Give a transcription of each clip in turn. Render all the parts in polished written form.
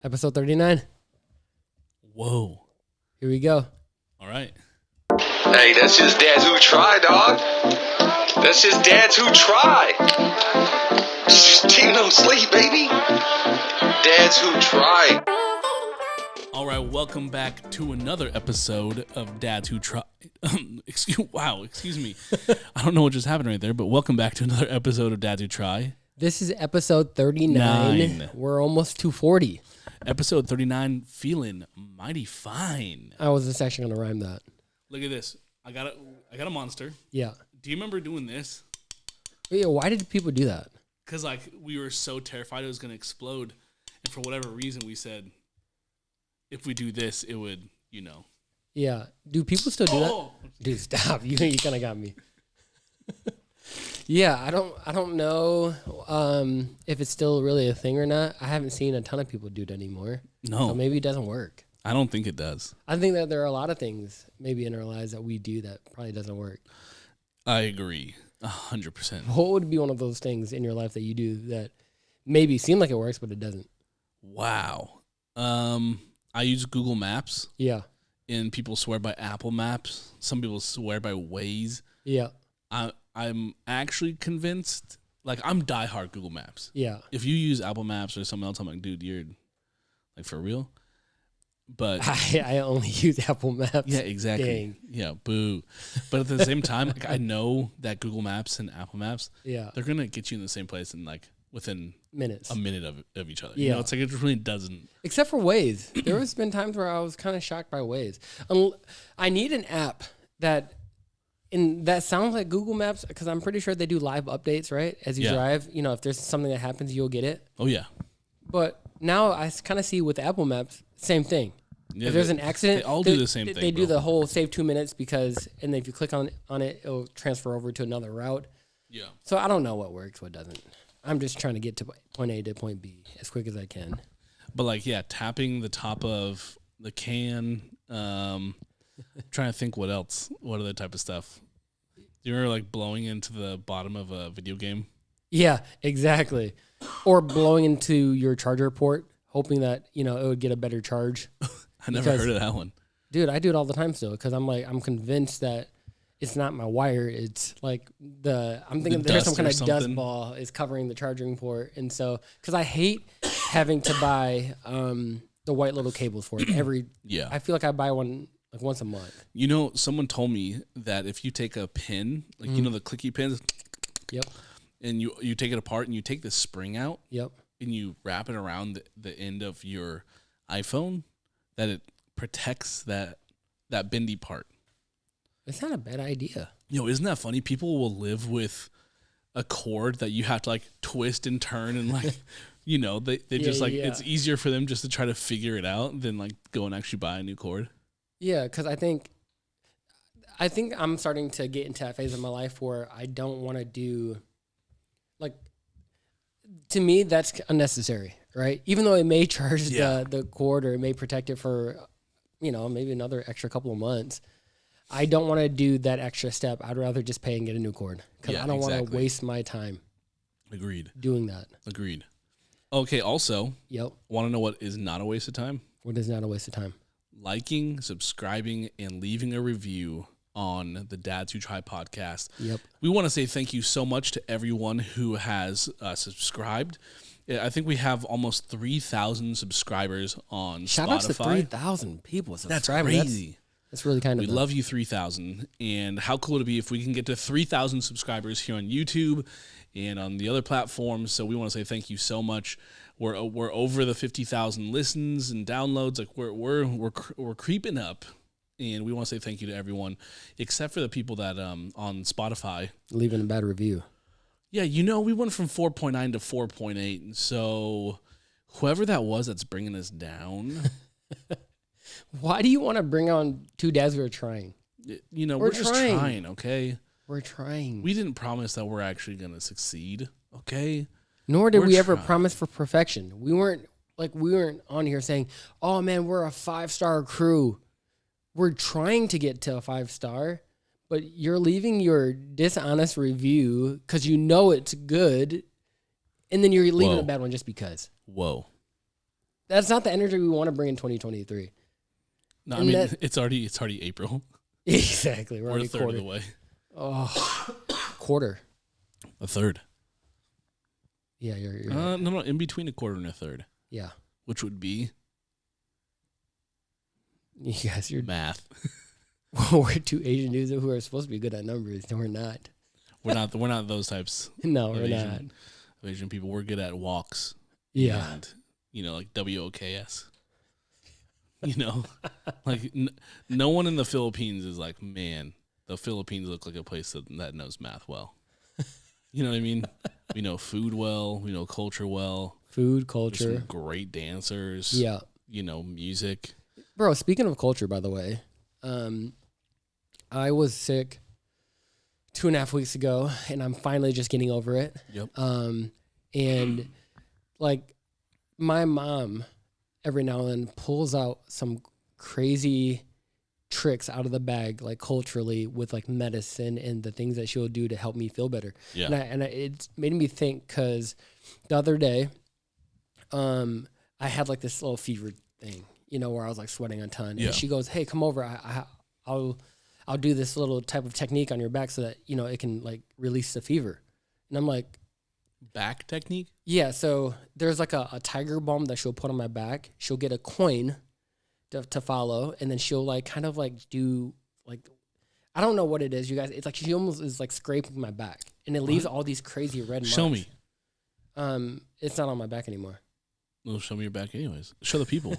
Episode 39. Whoa. Here we go. All right. Hey, that's just dads who try, dog. That's just dads who try. It's just team no sleep, baby. Dads who try. All right. Welcome back to another episode of Dads Who Try. Excuse me. I don't know what just happened right there, but welcome back to another episode of Dads Who Try. This is episode 39. We're almost to 40. Episode 39, feeling mighty fine. I was just actually going to rhyme that. Look at this. I got a monster. Yeah. Do you remember doing this? Yeah, why did people do that? Because we were so terrified it was going to explode. And for whatever reason, we said, if we do this, it would, Yeah. Do people still do that? Dude, stop. You kind of got me. Yeah, I don't know if it's still really a thing or not. I haven't seen a ton of people do it anymore. No. So maybe it doesn't work. I don't think it does. I think that there are a lot of things maybe in our lives that we do that probably doesn't work. I agree 100%. What would be one of those things in your life that you do that maybe seem like it works, but it doesn't? Wow. I use Google Maps. Yeah. And people swear by Apple Maps. Some people swear by Waze. Yeah. I'm actually convinced, I'm diehard Google Maps. Yeah. If you use Apple Maps or something else, I'm like, dude, you're for real. But I only use Apple Maps. yeah, exactly. Dang. Yeah, boo. But at the same time, I know that Google Maps and Apple Maps, Yeah. they're gonna get you in the same place in within Minutes. a minute of each other. Yeah. It's it really doesn't. Except for Waze. There has been times where I was kind of shocked by Waze. I need an app that sounds like Google Maps, because I'm pretty sure they do live updates, right? As you drive, if there's something that happens, you'll get it. Oh yeah. But now I kind of see with Apple Maps, same thing. Yeah, if there's an accident, they all do the same thing. They do the whole save 2 minutes and then if you click on it, it'll transfer over to another route. Yeah. So I don't know what works, what doesn't. I'm just trying to get to point A to point B as quick as I can. But tapping the top of the can, trying to think what else, what other type of stuff. Do you remember blowing into the bottom of a video game? Yeah, exactly. Or blowing into your charger port, hoping that, it would get a better charge. I never heard of that one. Dude, I do it all the time still, because I'm convinced that it's not my wire. It's I'm thinking there's some kind of dust ball is covering the charging port. And so, because I hate having to buy the white little cables for it I feel like I buy one once a month. Someone told me that if you take a pin, the clicky pins, Yep. and you take it apart and you take the spring out, Yep. and you wrap it around the end of your iPhone, that it protects that bendy part. It's not a bad idea. Isn't that funny? People will live with a cord that you have to twist and turn and it's easier for them just to try to figure it out than go and actually buy a new cord. Yeah, because I think I'm starting to get into that phase of my life where I don't want to do, to me, that's unnecessary, right? Even though it may charge the cord or it may protect it for, maybe another extra couple of months, I don't want to do that extra step. I'd rather just pay and get a new cord, because I don't want to waste my time. Agreed. Doing that. Agreed. Okay, also, Yep. Want to know what is not a waste of time? What is not a waste of time? Liking, subscribing, and leaving a review on the Dads Who Try podcast. Yep. We want to say thank you so much to everyone who has subscribed. I think we have almost 3,000 subscribers on Spotify. Shout out to 3,000 people subscribing. That's crazy. That's really kind of We love you, 3,000. And how cool would it be if we can get to 3,000 subscribers here on YouTube and on the other platforms? So we want to say thank you so much. We're over the 50,000 listens and downloads. We're creeping up, and we want to say thank you to everyone, except for the people that on Spotify leaving a bad review. Yeah, we went from 4.9 to 4.8, and so whoever that was that's bringing us down. Why do you want to bring on two dads who are trying? We're just trying, okay? We're trying. We didn't promise that we're actually going to succeed, okay? Nor did we ever promise for perfection. We weren't on here saying, "Oh man, we're a 5-star crew." We're trying to get to a 5-star, but you're leaving your dishonest review because it's good, and then you're leaving a bad one just because. Whoa. That's not the energy we want to bring in 2023. No, I mean it's already April. Exactly. We're a third of the way. Oh, quarter. A third. Yeah, you're no, in between a quarter and a third. Yeah. Which would be? You guys, you're math. We're two Asian dudes who are supposed to be good at numbers, and we're not. We're not those types. No, we're not. Asian people. We're good at walks. Yeah. And, like WOKS. Like no one in the Philippines is like, man, the Philippines look like a place that knows math well. You know what I mean? We know food well. We know culture well. Food, culture. Some great dancers. Yeah. Music. Bro, speaking of culture, by the way, I was sick 2.5 weeks ago, and I'm finally just getting over it. Yep. And like my mom every now and then pulls out some crazy tricks out of the bag, like culturally, with like medicine and the things that she'll do to help me feel better. Yeah. And it's made me think, because the other day, I had like this little fever thing, where I was like sweating a ton. Yeah. And she goes, "Hey, come over. I'll do this little type of technique on your back so that, it can like release the fever." And I'm like, back technique? Yeah. So there's like a tiger balm that she'll put on my back. She'll get a coin to follow, and then she'll like kind of like do like, I don't know what it is, you guys. It's like she almost is like scraping my back, and it leaves all these crazy red marks. Show me. It's not on my back anymore. Well, show me your back anyways. Show the people.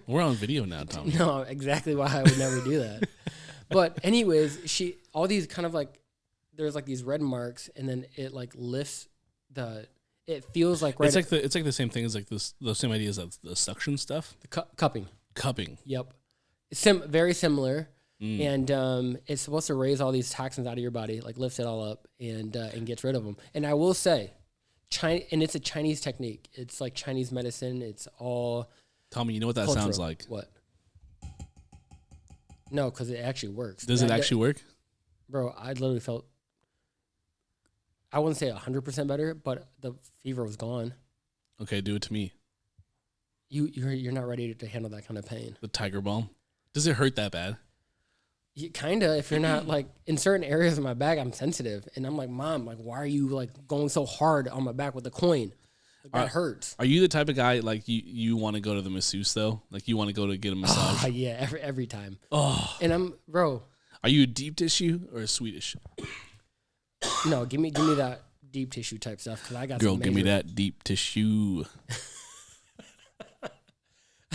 We're on video now, Tommy. No, exactly why I would never do that. But anyways, all these kind of like, there's like these red marks, and then it like lifts it feels like right. It's like the same thing as like the same idea as the suction stuff. The cupping. Cupping. Yep. Very similar. And it's supposed to raise all these toxins out of your body, like lifts it all up and gets rid of them. And I will say, and it's a Chinese technique. It's like Chinese medicine. It's all. Tommy, you know what that cultural. sounds like? What? No, because it actually works. Does it actually work? Bro, I literally felt, I wouldn't say 100% better, but the fever was gone. Okay, do it to me. You're not ready to handle that kind of pain. The tiger balm. Does it hurt that bad? Kinda. If you're not like in certain areas of my back, I'm sensitive, and I'm like, "Mom, like, why are you like going so hard on my back with the coin? Like, that hurts." Are you the type of guy like you want to go to the masseuse though? Like you want to go to get a massage? Oh, yeah, every time. Oh, and bro. Are you a deep tissue or a Swedish? No, give me that deep tissue type stuff, because I got. Girl, give me that deep tissue.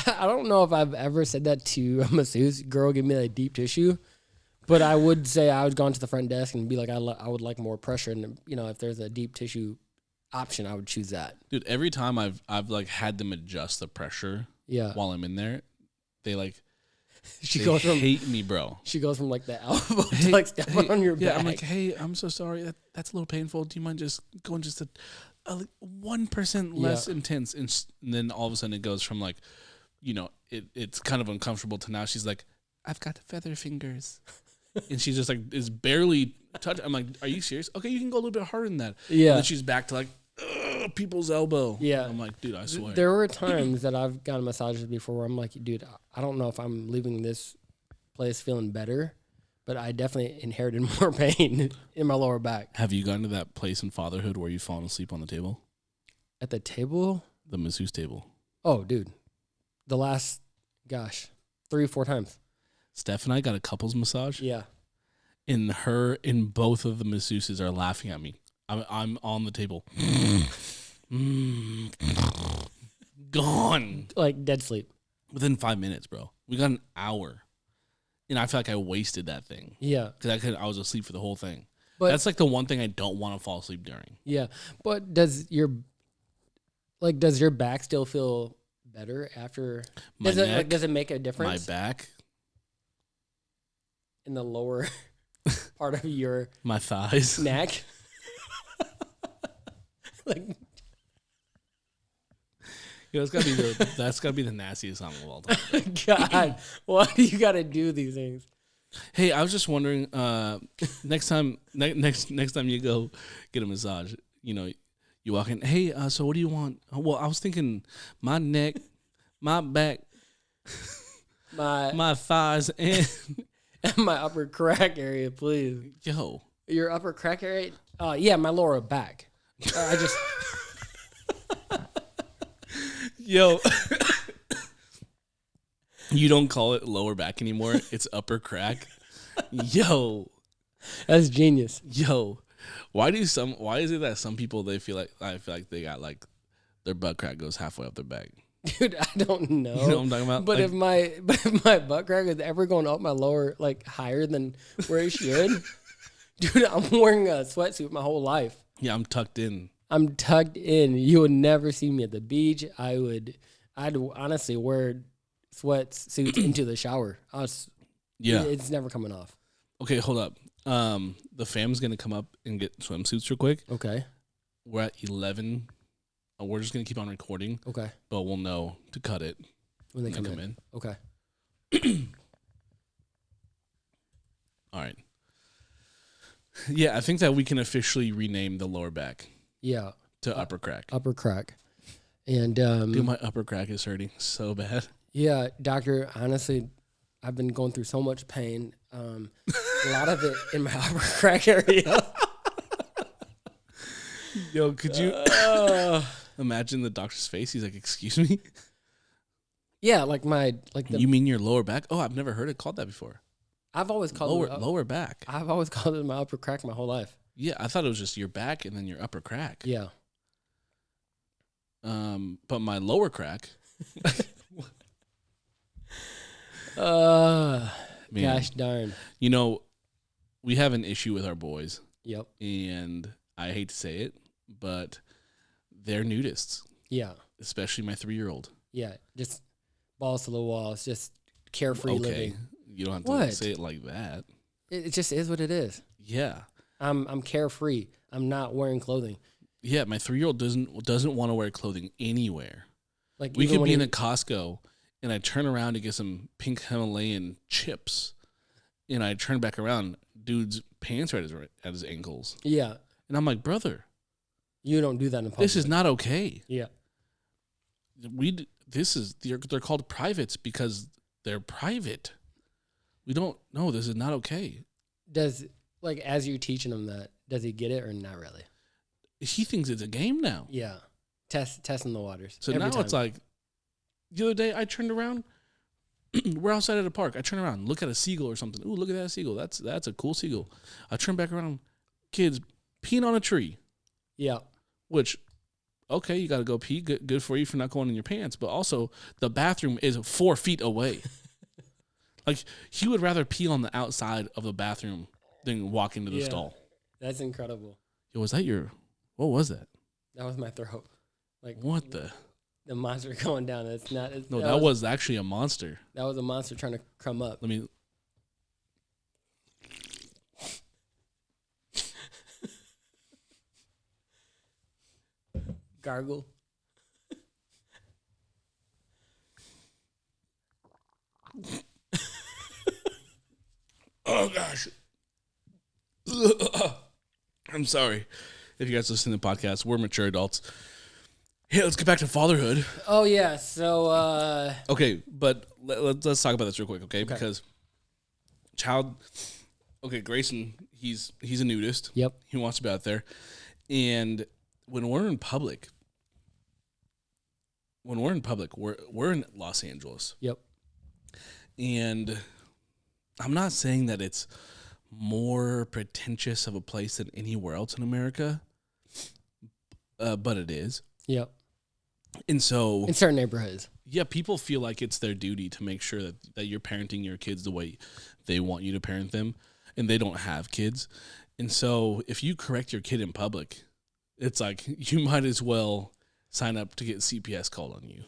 I don't know if I've ever said that to a masseuse. Girl, give me that deep tissue. But I would say I would go into the front desk and be like, I would like more pressure, and if there's a deep tissue option, I would choose that. Dude, every time I've like had them adjust the pressure, while I'm in there, they like hate me, bro. She goes from like the elbow to like stepping on your back. I'm like, hey, I'm so sorry. That's a little painful. Do you mind just going just a 1% less intense? And then all of a sudden it goes from like, it's kind of uncomfortable to now she's like, I've got feather fingers. And she's just like, is barely touch. I'm like, are you serious? Okay, you can go a little bit harder than that. Yeah. And then she's back to like, people's elbow. Yeah. I'm like, dude, I swear. There were times that I've gotten massages before where I'm like, dude, I don't know if I'm leaving this place feeling better, but I definitely inherited more pain in my lower back. Have you gotten to that place in fatherhood where you've fallen asleep on the table? At the table? The masseuse table. Oh, dude. The last, 3 or 4 times. Steph and I got a couples massage. Yeah. And both of the masseuses are laughing at me. I'm on the table. Gone. Like dead sleep. Within 5 minutes, bro. We got an hour. And I feel like I wasted that thing. Yeah. Because I was asleep for the whole thing. But that's like the one thing I don't want to fall asleep during. Yeah. But does your back still feel better after? Does it make a difference? My back. In the lower part of my thighs. Neck. Like, that's gotta be the nastiest song of all time. God, why do you gotta do these things? Hey, I was just wondering, next time you go get a massage, you You walk in, hey, so what do you want? Oh, well, I was thinking my neck, my back, my thighs, and my upper crack area, please. Yo. Your upper crack area? Yeah, my lower back. I just... Yo. You don't call it lower back anymore. It's upper crack. Yo. That's genius. Yo. Why is it that some people I feel like they got like their butt crack goes halfway up their back? Dude, I don't know. You know what I'm talking about? But if my butt crack is ever going up my lower, like higher than where it should, dude, I'm wearing a sweatsuit my whole life. Yeah, I'm tucked in. I'm tucked in. You would never see me at the beach. I'd honestly wear sweatsuits into the shower. It's never coming off. Okay, hold up. The fam's gonna come up and get swimsuits real quick. Okay. We're at 11. We're just gonna keep on recording. Okay. But we'll know to cut it when they come in. Okay. All right. Yeah, I think that we can officially rename the lower back. Yeah. To upper crack. Upper crack. And dude, my upper crack is hurting so bad. Yeah, doctor, honestly, I've been going through so much pain. A lot of it in my upper crack area. Yo, could you imagine the doctor's face? He's like, "Excuse me." Yeah, You mean your lower back? Oh, I've never heard it called that before. I've always called it lower back. I've always called it my upper crack my whole life. Yeah, I thought it was just your back and then your upper crack. Yeah. But my lower crack. Gosh darn. You know, we have an issue with our boys. Yep. And I hate to say it, but they're nudists. Yeah. Especially my 3-year-old. Yeah. Just balls to the walls. Just carefree living. You don't have to say it like that. It just is what it is. Yeah. I'm carefree. I'm not wearing clothing. Yeah, my 3-year-old doesn't want to wear clothing anywhere. Like we could be in a Costco and I turn around to get some pink Himalayan chips, and I turn back around, dude's pants are at his ankles. Yeah. And I'm like, brother, you don't do that in public. This is not okay. Yeah. They're called privates because they're private. We don't know. This is not okay. As you're teaching him that, does he get it or not really? He thinks it's a game now. Yeah. Testing the waters. So now it's like, the other day I turned around. We're outside at a park. I turn around, look at a seagull or something. Ooh, look at that seagull. That's a cool seagull. I turn back around. Kids peeing on a tree. Yeah. Which, okay, you got to go pee. Good for you for not going in your pants. But also, the bathroom is 4 feet away. Like, he would rather pee on the outside of the bathroom than walk into the stall. That's incredible. Yo, what was that? That was my throat. Like, what the monster going down. That was actually a monster. That was a monster trying to come up. Let me. Gargle. Oh gosh. I'm sorry if you guys listen to the podcast. We're mature adults. Hey, let's get back to fatherhood. Oh yeah, so okay, but let's talk about this real quick, okay? Because Grayson, he's a nudist. Yep. He wants to be out there, and when we're in public, we're in Los Angeles. Yep. And I'm not saying that it's more pretentious of a place than anywhere else in America, but it is. Yep. And so in certain neighborhoods, yeah, people feel like it's their duty to make sure that you're parenting your kids the way they want you to parent them, and they don't have kids. And so if you correct your kid in public, it's like you might as well sign up to get CPS called on you.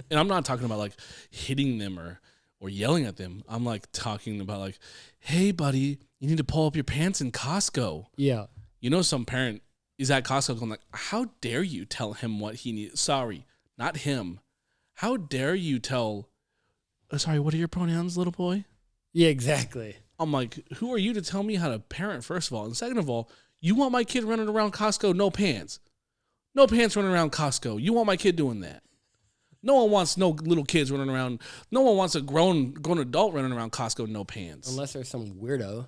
And I'm not talking about like hitting them or yelling at them. I'm like talking about like, hey buddy, you need to pull up your pants in Costco. Yeah. You know, some parent is at Costco going like, how dare you tell him what he needs? Sorry, not him. How dare you tell, sorry, what are your pronouns, little boy? Yeah, exactly. I'm like, who are you to tell me how to parent, first of all? And second of all, you want my kid running around Costco no pants? No pants running around Costco. You want my kid doing that? No one wants no little kids running around. No one wants a grown adult running around Costco no pants. Unless there's some weirdo.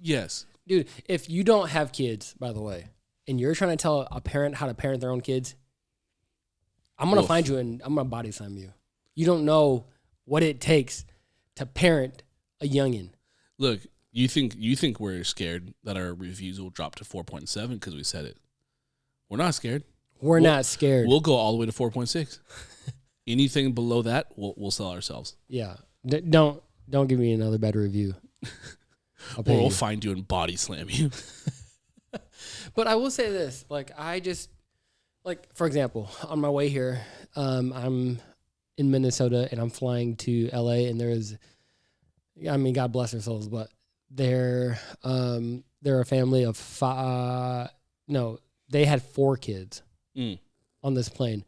Yes. Dude, if you don't have kids, by the way, and you're trying to tell a parent how to parent their own kids, I'm going to find you and I'm going to body slam you. You don't know what it takes to parent a youngin'. Look, you think we're scared that our reviews will drop to 4.7 because we said it. We're not scared. We're not scared. We'll go all the way to 4.6. Anything below that, we'll sell ourselves. Yeah. Don't give me another bad review. Or we'll find you and body slam you. But I will say this. For example, on my way here, I'm in Minnesota and I'm flying to LA, and God bless their souls, but they're a family of five. No, they had 4 kids on this plane.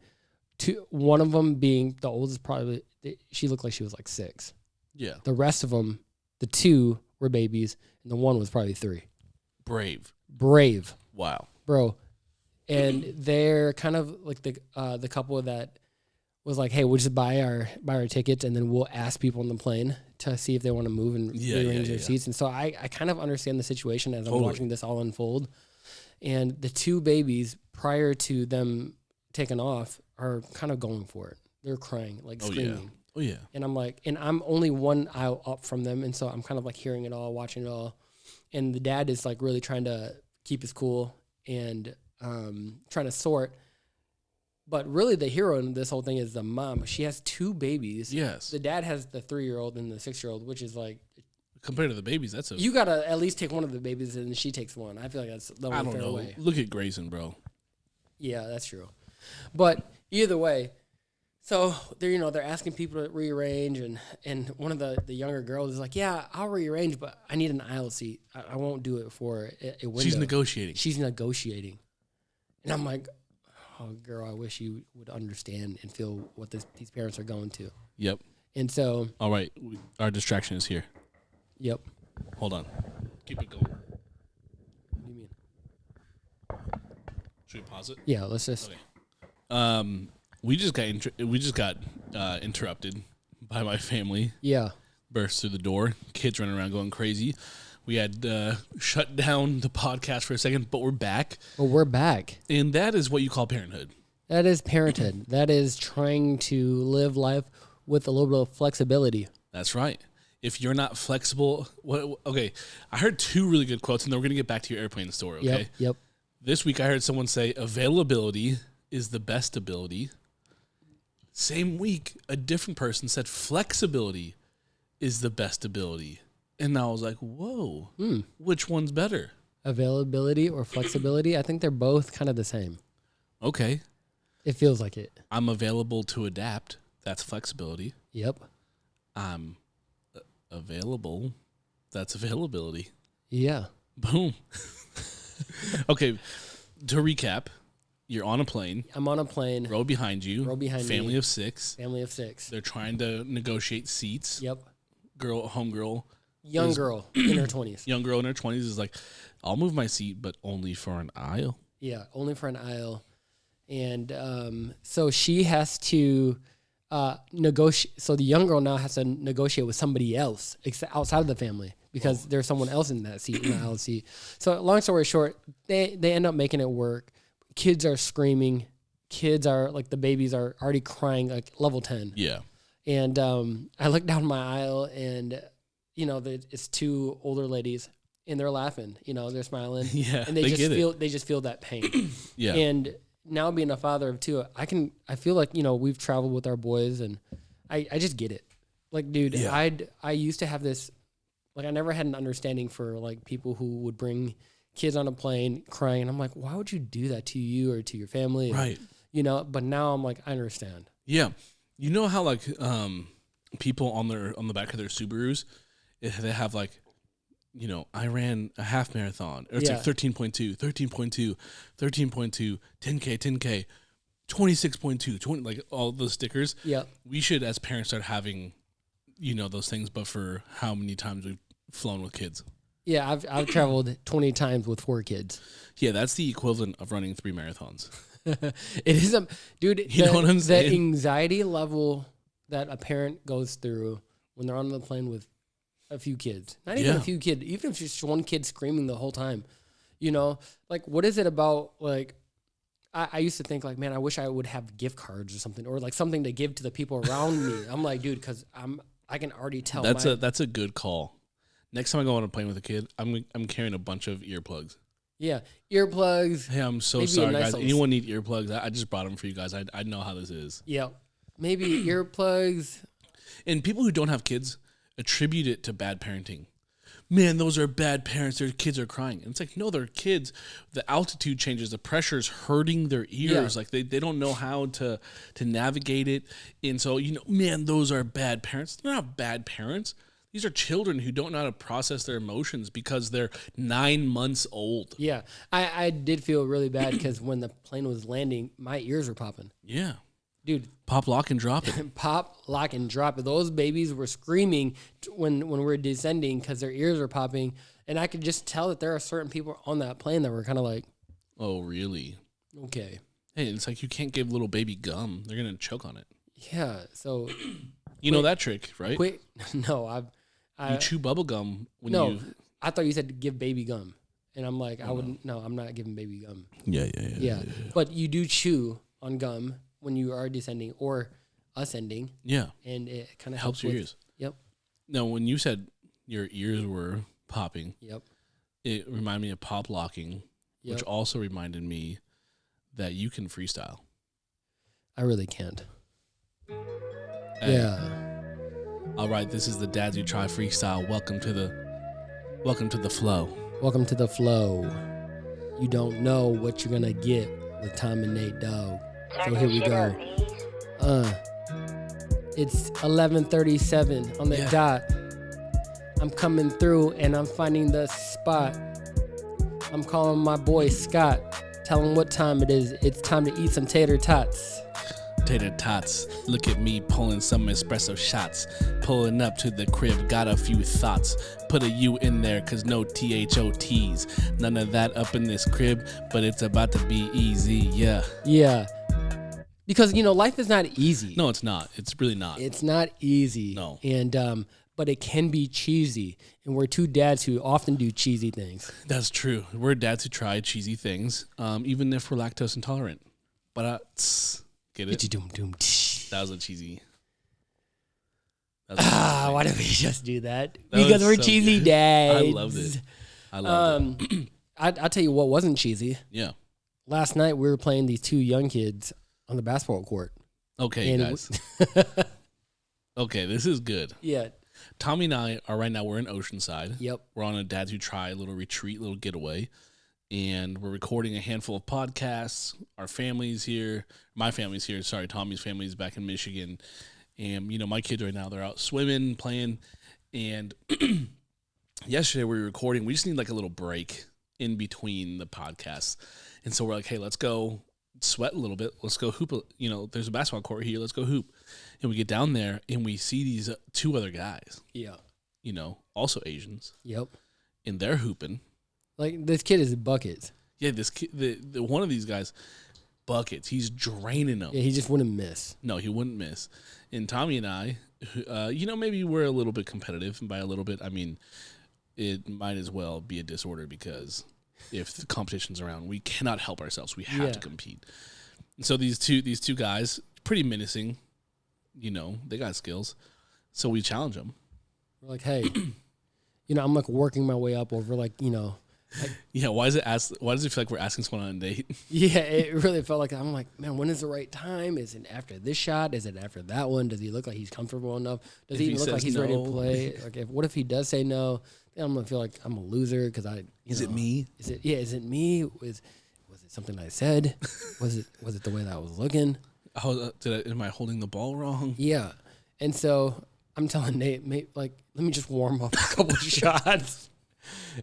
One of them being the oldest, probably she looked like she was like 6. Yeah. The rest of them, the 2 were babies, and the 1 was probably 3. Brave. Wow. Bro. And they're kind of like the couple that was like, hey, we'll just buy our tickets, and then we'll ask people on the plane to see if they want to move and rearrange their seats. And so I kind of understand the situation as I'm watching this all unfold. And the 2 babies, prior to them taking off, are kind of going for it. They're crying, like screaming. Oh, yeah. And I'm like, and I'm only one aisle up from them. And so I'm kind of like hearing it all, watching it all. And the dad is like really trying to keep his cool and trying to sort. But really the hero in this whole thing is the mom. She has 2 babies. Yes. The dad has the 3-year-old and the 6-year-old, which is like, compared to the babies, you gotta at least take one of the babies and she takes one. I feel like that's the only fair way. Look at Grayson, bro. Yeah, that's true. But either way, so they're asking people to rearrange, and one of the younger girls is like, yeah, I'll rearrange, but I need an aisle seat. I won't do it for a window. She's negotiating. And I'm like, oh, girl, I wish you would understand and feel what these parents are going to. Yep. And so, all right, our distraction is here. Yep. Hold on. Keep it going. What do you mean? Should we pause it? Yeah, let's just. Okay. We just got interrupted by my family. Yeah. Burst through the door. Kids running around going crazy. We had shut down the podcast for a second, but we're back. And that is what you call parenthood. That is parenthood. That is trying to live life with a little bit of flexibility. That's right. If you're not flexible, okay. I heard 2 really good quotes, and then we're going to get back to your airplane story, okay? Yep. This week I heard someone say, availability is the best ability. Same week, a different person said, flexibility is the best ability. And I was like, whoa, which one's better? Availability or flexibility? I think they're both kind of the same. Okay. It feels like it. I'm available to adapt. That's flexibility. Yep. I'm available. That's availability. Yeah. Boom. Okay. To recap, you're on a plane. I'm on a plane. Row behind you. Family of 6. Family of 6. They're trying to negotiate seats. Yep. Homegirl. Young girl in her 20s. Young girl in her 20s is like, I'll move my seat, but only for an aisle. Yeah, only for an aisle. And so she has to negotiate. So the young girl now has to negotiate with somebody else outside of the family because there's someone else in that seat, in the aisle seat. So long story short, they end up making it work. Kids are screaming. Kids are like, the babies are already crying like level 10. Yeah. And I look down my aisle and, it's 2 older ladies and they're laughing, they're smiling. Yeah. And they just feel that pain. Yeah. And now being a father of 2, I feel like, we've traveled with our boys and I just get it. Like, dude, yeah. I used to have this, like, I never had an understanding for like people who would bring kids on a plane crying. And I'm like, why would you do that to you or to your family? Right. But now I'm like, I understand. Yeah. You know how like people on the back of their Subarus, they have like, I ran a half marathon. Or it's like 13.2, 13.2, 13.2, 10K, 10K, 26.2, 20, like all those stickers. Yeah. We should, as parents, start having, those things, but for how many times we've flown with kids. Yeah, I've traveled 20 times with 4 kids. Yeah, that's the equivalent of running 3 marathons. It is dude. You know what I'm saying? The anxiety level that a parent goes through when they're on the plane with a few kids, not even a few kids, even if it's just one kid screaming the whole time, you know, like what is it about? Like, I used to think like, man, I wish I would have gift cards or something, or like something to give to the people around me. I'm like, dude, because I can already tell. That's a good call. Next time I go on a plane with a kid, I'm carrying a bunch of earplugs. Yeah, earplugs. Hey, I'm so sorry, guys. Anyone need earplugs? I just brought them for you guys. I know how this is. Yeah, maybe earplugs. And people who don't have kids attribute it to bad parenting. Man, those are bad parents. Their kids are crying. And it's like, no, they're kids. The altitude changes. The pressure's hurting their ears. Yeah. Like they don't know how to navigate it. And so, man, those are bad parents. They're not bad parents. These are children who don't know how to process their emotions because they're 9 months old. Yeah. I did feel really bad because when the plane was landing, my ears were popping. Yeah. Dude. Pop, lock, and drop it. Pop, lock, and drop it. Those babies were screaming when we were descending because their ears were popping. And I could just tell that there are certain people on that plane that were kind of like. Oh, really? Okay. Hey, it's like you can't give little baby gum. They're going to choke on it. Yeah. So. You know that trick, right? No, you chew bubble gum when no, you... I thought you said to give baby gum. And I'm like, I wouldn't... No, I'm not giving baby gum. Yeah. But you do chew on gum when you are descending or ascending. Yeah. And it kind of helps your ears. Yep. No, when you said your ears were popping... Yep. It reminded me of pop locking, which also reminded me that you can freestyle. I really can't. Hey. Yeah. All right, this is the Dads Who Try Freestyle. Welcome to the flow. Welcome to the flow. You don't know what you're gonna get with Tom and Nate, dog. So here we go. It's 11:37 on the dot. I'm coming through and I'm finding the spot. I'm calling my boy Scott. Tell him what time it is. It's time to eat some tater tots. Tater tots, look at me pulling some espresso shots. Pulling up to the crib, got a few thoughts. Put a U in there, cause no THOTs. None of that up in this crib, but it's about to be easy, yeah. Yeah. Because, life is not easy. No, it's not. It's really not. It's not easy. No. And, but it can be cheesy. And we're two dads who often do cheesy things. That's true. We're dads who try cheesy things, even if we're lactose intolerant. But, get it? That was a cheesy. Why did we just do that? Because we're so cheesy dads. I loved it. I loved it. I'll tell you what wasn't cheesy. Yeah. Last night we were playing these 2 young kids on the basketball court. Okay, guys. Okay, this is good. Yeah. Tommy and I are right now, we're in Oceanside. Yep. We're on a Dads Who Try little retreat, little getaway. And we're recording a handful of podcasts. Our family's here. My family's here. Sorry, Tommy's family's back in Michigan. And, my kids right now, they're out swimming, playing. And yesterday we were recording. We just need like a little break in between the podcasts. And so we're like, hey, let's go sweat a little bit. Let's go hoop. There's a basketball court here. Let's go hoop. And we get down there and we see these 2 other guys. Yeah. Also Asians. Yep. And they're hooping. Like, this kid is buckets. Yeah, this kid, the one of these guys, buckets. He's draining them. Yeah, he just wouldn't miss. No, he wouldn't miss. And Tommy and I, maybe we're a little bit competitive. And by a little bit, I mean, it might as well be a disorder because if the competition's around, we cannot help ourselves. We have to compete. And so these two guys, pretty menacing. They got skills. So we challenge them. We're like, hey, I'm like working my way up over yeah, why does it feel like we're asking someone on a date? Yeah, it really felt like I'm like, man, when is the right time? Is it after this shot? Is it after that one? Does he look like he's comfortable enough? Does he even look like he's ready to play? Like, what if he does say no? Then I'm gonna feel like I'm a loser because Is it me? Is it me? Was it something I said? was it the way that I was looking? Am I holding the ball wrong? Yeah, and so I'm telling Nate, let me just warm up a couple of shots.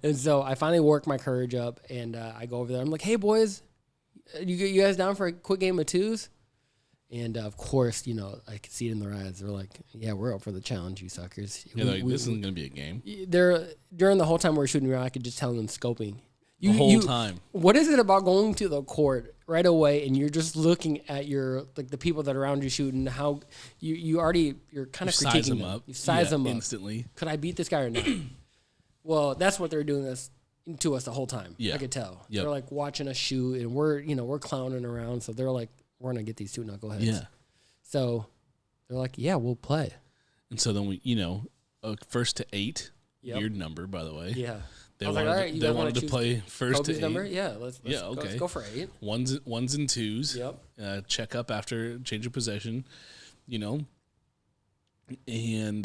And so I finally work my courage up, and I go over there. I'm like, hey, boys, you guys down for a quick game of twos? And of course, I could see it in their eyes. They're like, "Yeah, we're up for the challenge, you suckers." Yeah, this isn't gonna be a game. During the whole time we were shooting around, I could just tell them scoping. The whole time. What is it about going to the court right away and you're just looking at the people that are around you shooting? How you're kind of critiquing them up. You size them up instantly. Could I beat this guy or not? Well, that's what they're doing to us the whole time. Yeah. I could tell. Yep. They're like watching us shoot, and we're clowning around. So they're like, we're gonna get these two knuckleheads. Yeah. So they're like, yeah, we'll play. And so then we, first to 8, Yep. weird number, by the way. Yeah. They wanted to play first Kobe's to 8. number? Yeah, let's go for 8. Ones and twos. Yep. Check up after change of possession, and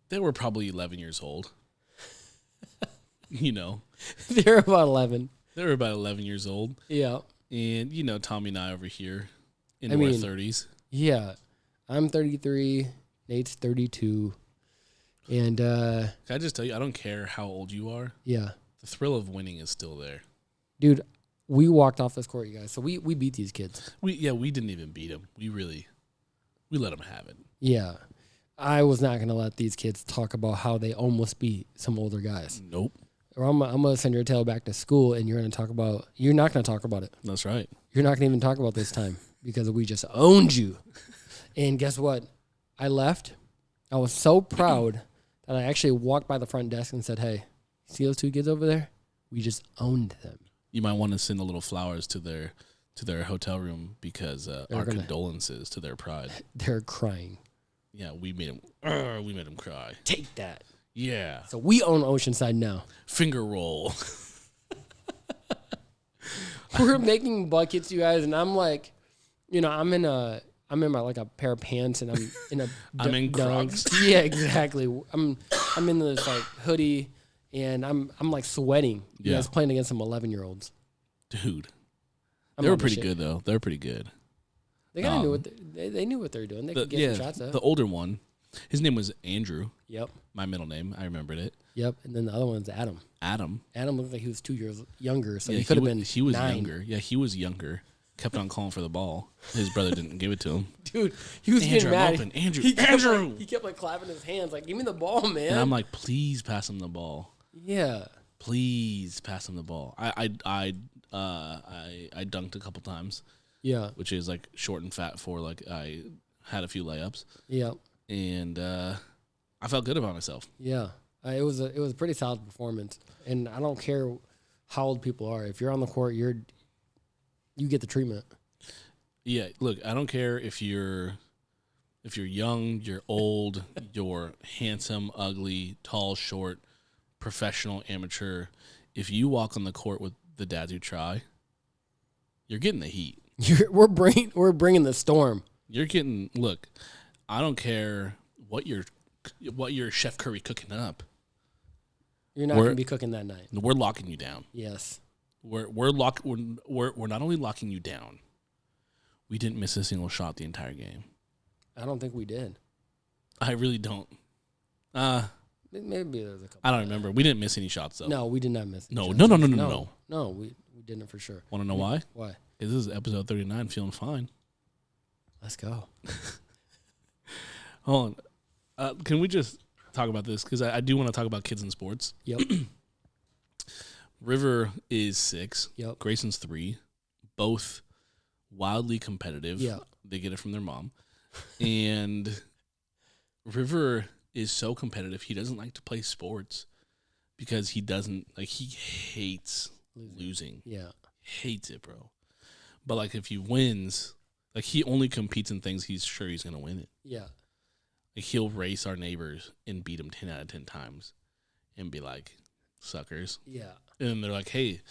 they were probably 11 years old. They're about 11. They were about 11 years old. Yeah. And, Tommy and I over here in our 30s. Yeah. I'm 33. Nate's 32. And can I just tell you, I don't care how old you are. Yeah. The thrill of winning is still there. Dude, we walked off this court, you guys. So we beat these kids. We didn't even beat them. We let them have it. Yeah. I was not going to let these kids talk about how they almost beat some older guys. Nope. Or I'm going to send your tail back to school and you're not going to talk about it. That's right. You're not going to even talk about this time because we just owned you. And guess what? I left. I was so proud that I actually walked by the front desk and said, "Hey, see those two kids over there? We just owned them." You might want to send a little flowers to their hotel room because our condolences to their pride. They're crying. Yeah, we made them cry. Take that. Yeah. So we own Oceanside now. Finger roll. We're making buckets, you guys, and I'm like, I'm in my like a pair of pants and I'm in a I'm in Crocs. Yeah, exactly. I'm in this like hoodie and I'm like sweating. You guys playing against some 11-year-olds. Dude. They were pretty good though. They were pretty good. They kind of knew what they knew what they were doing. They could get some shots up. The older one, his name was Andrew. Yep. My middle name. I remembered it. Yep. And then the other one's Adam. Adam looked like he was 2 years younger, so yeah, he could have been. He was 9. younger. Yeah, he was younger. Kept on calling for the ball. His brother didn't give it to him. Dude, he was Andrew, getting mad. Open. Andrew, he kept like clapping his hands, like, "Give me the ball, man." And I'm like, "Please pass him the ball." Yeah. Please pass him the ball. I dunked a couple times. Yeah. Which is like short and fat for like I had a few layups. Yeah. And I felt good about myself. Yeah. It was a pretty solid performance, and I don't care how old people are. If you're on the court, you get the treatment. Yeah, look, I don't care if you're young, you're old, you're handsome, ugly, tall, short, professional, amateur. If you walk on the court with the dads who try, you're getting the heat. We're bringing the storm. You're getting. Look, I don't care what your Chef Curry cooking up. You're not going to be cooking that night. We're locking you down. Yes. We're not only locking you down. We didn't miss a single shot the entire game. I don't think we did. I really don't. Maybe there's a couple. I don't remember. We didn't miss any shots though. No, we did not miss. No, we didn't for sure. Want to know why? Why? Because this is episode 39. Feeling fine. Let's go. Hold on. Can we just talk about this? Because I do want to talk about kids in sports. Yep. River is 6. Yep. Grayson's 3. Both wildly competitive. Yeah. They get it from their mom. And River is so competitive. He doesn't like to play sports because he hates losing. Yeah. Hates it, bro. But like if he wins, like he only competes in things he's sure he's going to win it. Yeah. Like he'll race our neighbors and beat them 10 out of 10 times and be like, suckers. Yeah. And then they're like, hey,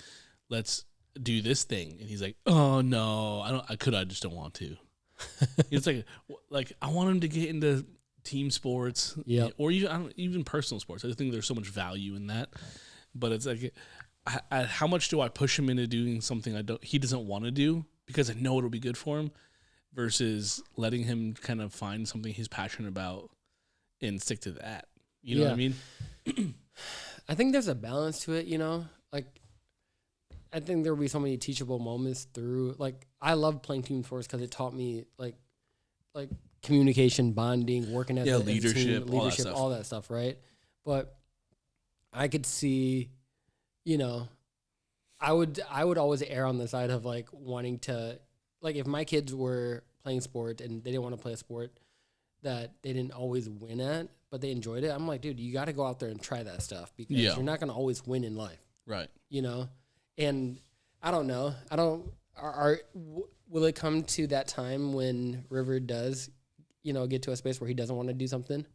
let's do this thing. And he's like, oh no, I just don't want to. It's like I want him to get into team sports, or even personal sports. I just think there's so much value in that. But it's like, how much do I push him into doing something he doesn't want to do because I know it'll be good for him, versus letting him kind of find something he's passionate about and stick to that. You know what I mean? I think there's a balance to it. Like I think there will be so many teachable moments through, like, I love playing team sports because it taught me, like communication, bonding, working as a leadership, team, all that stuff, right? But I could see, you know, I would always err on the side of, like, wanting to, like, if my kids were playing sport and they didn't want to play a sport that they didn't always win at, but they enjoyed it, I'm like, dude, you got to go out there and try that stuff because you're not going to always win in life. Right. You know? And I don't know. Will it come to that time when River does, you know, get to a space where he doesn't want to do something?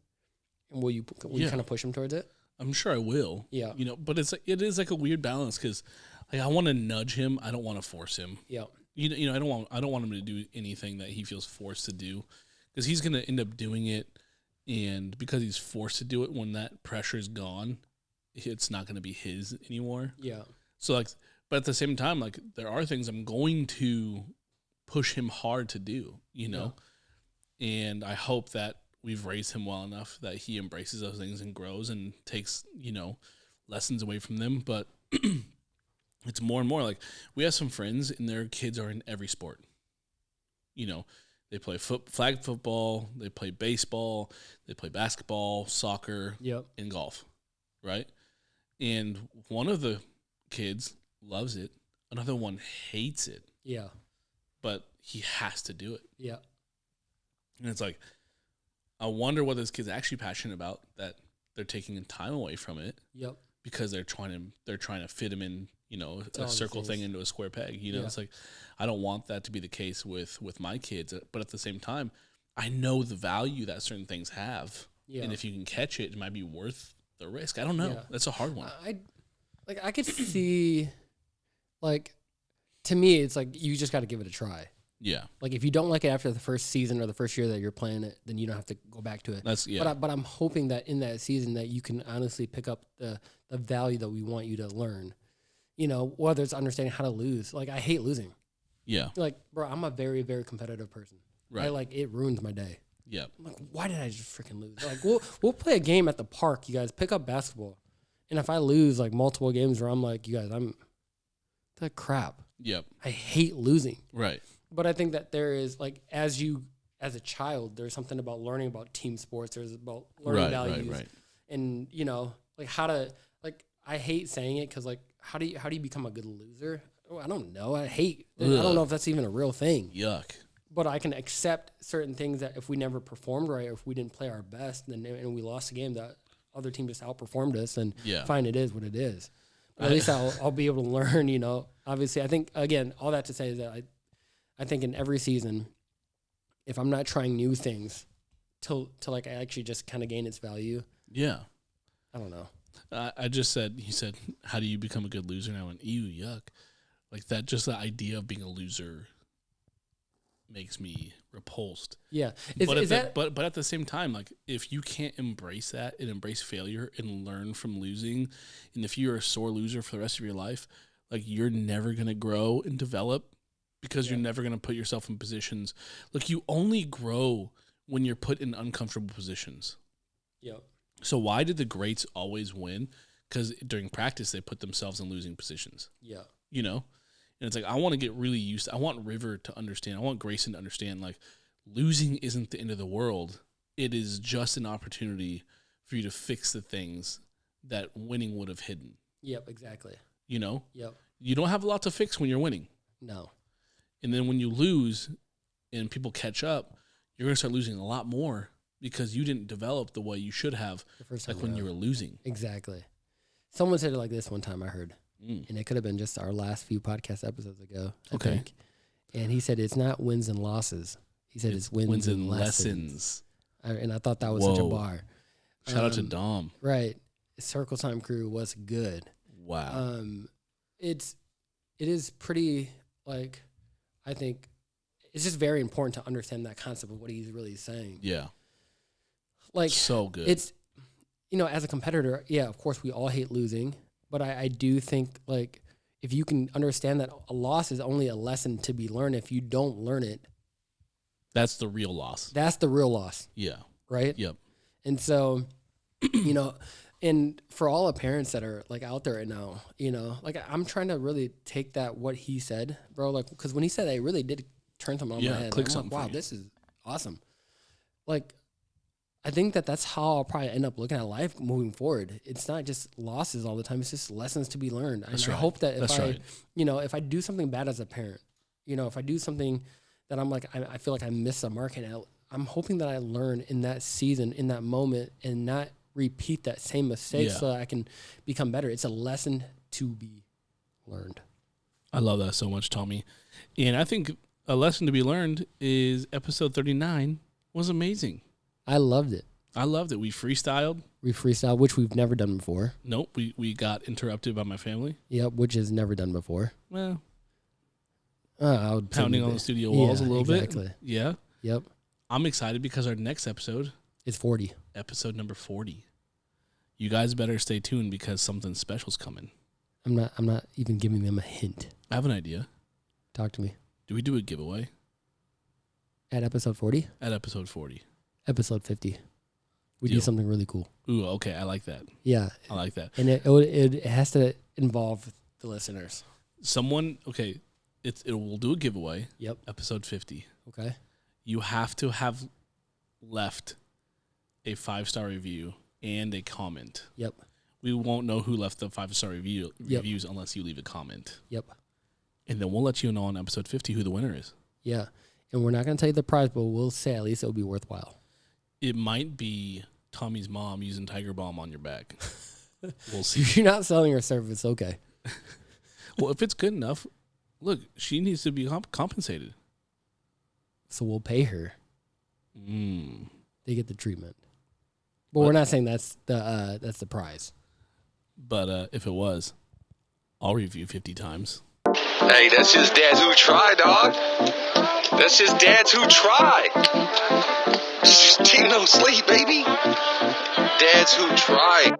And will you kind of push him towards it? I'm sure I will. Yeah. You know, but it is like a weird balance because, like, I want to nudge him. I don't want to force him. Yeah. You know, I don't want him to do anything that he feels forced to do because he's going to end up doing it. And because he's forced to do it, when that pressure is gone, it's not going to be his anymore. Yeah. So, like, but at the same time, like, there are things I'm going to push him hard to do, you know? Yeah. And I hope that we've raised him well enough that he embraces those things and grows and takes, you know, lessons away from them. But it's more and more like we have some friends and their kids are in every sport. You know, they play flag football, they play baseball, they play basketball, soccer, and golf, right? And one of the kids loves it, another one hates it. Yeah. But he has to do it. Yeah. And it's like, I wonder what this kid's actually passionate about that they're taking time away from it. Yep. Because they're trying to fit him in, you know, a circle thing into a square peg. You know, it's like, I don't want that to be the case with my kids. But at the same time, I know the value that certain things have. Yeah. And if you can catch it, it might be worth the risk. I don't know. Yeah. That's a hard one. I could see, like, to me, it's like you just got to give it a try. Yeah. Like, if you don't like it after the first season or the first year that you're playing it, then you don't have to go back to it. But I'm hoping that in that season that you can honestly pick up the value that we want you to learn. You know, whether it's understanding how to lose. Like, I hate losing. Yeah. Like, bro, I'm a very, very competitive person. Right. It ruins my day. Yeah. I'm like, why did I just freaking lose? Like, we'll play a game at the park, you guys. Pick up basketball. And if I lose, like, multiple games where I'm like, you guys, I'm that crap. Yep. I hate losing. Right. But I think that there is, like, as a child, there's something about learning about team sports. There's about learning values. Right. And, you know, like, how to, like, I hate saying it because, like, how do you become a good loser? Oh, I don't know. I don't know if that's even a real thing. Yuck. But I can accept certain things that if we never performed right or if we didn't play our best and we lost a game that other team just outperformed us, and fine, it is what it is. But at least I'll be able to learn, you know. Obviously, I think, again, all that to say is that I think in every season, if I'm not trying new things till like I actually just kind of gain its value. Yeah. I don't know. He said, how do you become a good loser? And I went, ew, yuck. Like that, just the idea of being a loser makes me repulsed. Yeah. But at the same time, like if you can't embrace that and embrace failure and learn from losing, and if you're a sore loser for the rest of your life, like you're never going to grow and develop because you're never going to put yourself in positions. Like you only grow when you're put in uncomfortable positions. Yep. So why did the greats always win? Because during practice, they put themselves in losing positions. Yeah. You know? And it's like, I want to get really used to, I want River to understand, I want Grayson to understand, like, losing isn't the end of the world. It is just an opportunity for you to fix the things that winning would have hidden. Yep, exactly. You know? Yep. You don't have a lot to fix when you're winning. No. And then when you lose and people catch up, you're going to start losing a lot more because you didn't develop the way you should have, like when you were losing. Exactly. Someone said it like this one time I heard. And it could have been just our last few podcast episodes ago, I think. And he said, it's not wins and losses. He said it's wins and lessons. And I thought that was such a bar. Shout out to Dom. Right. Circle Time Crew was good. Wow. It is pretty, like, I think it's just very important to understand that concept of what he's really saying. Yeah. Like, so good. It's, you know, as a competitor, yeah, of course we all hate losing. But I do think, like, if you can understand that a loss is only a lesson to be learned, if you don't learn it. That's the real loss. That's the real loss. Yeah. Right? Yep. And so, you know, And for all the parents that are like out there right now, you know, like I'm trying to really take that what he said, bro. Like, because when he said that, it really did turn something on my head. Click like, something. Wow, this is awesome. Like, I think that's how I'll probably end up looking at life moving forward. It's not just losses all the time. It's just lessons to be learned. And I hope that if I do something bad as a parent, you know, if I do something that I'm like, I feel like I missed a mark, and I'm hoping that I learn in that season, in that moment, and not repeat that same mistake so that I can become better. It's a lesson to be learned. I love that so much, Tommy. And I think a lesson to be learned is episode 39 was amazing. I loved it. We freestyled. Which we've never done before. Nope. We got interrupted by my family. Yep, which is never done before. Well, pounding on the studio walls a little bit. Yeah. Yep. I'm excited because our next episode is 40. Episode number 40. You guys better stay tuned because something special's coming. I'm not even giving them a hint. I have an idea. Talk to me. Do we do a giveaway? At episode 40? At episode 40. Episode 50. We do something really cool. Ooh, okay. I like that. Yeah. I like that. And it has to involve the listeners. We'll do a giveaway. Yep. Episode 50. Okay. You have to have left a 5-star review and a comment. Yep. We won't know who left the 5-star reviews unless you leave a comment. Yep. And then we'll let you know on episode 50 who the winner is. Yeah. And we're not going to tell you the prize, but we'll say at least it'll be worthwhile. It might be Tommy's mom using Tiger Balm on your back. We'll see. If you're not selling her service, okay. Well, if it's good enough, look, she needs to be compensated. So we'll pay her. They get the treatment. But we're not saying that's the prize. But if it was, I'll review 50 times. Hey, that's just dads who try, dog. That's just dads who try. Team no sleep, baby. Dads who try.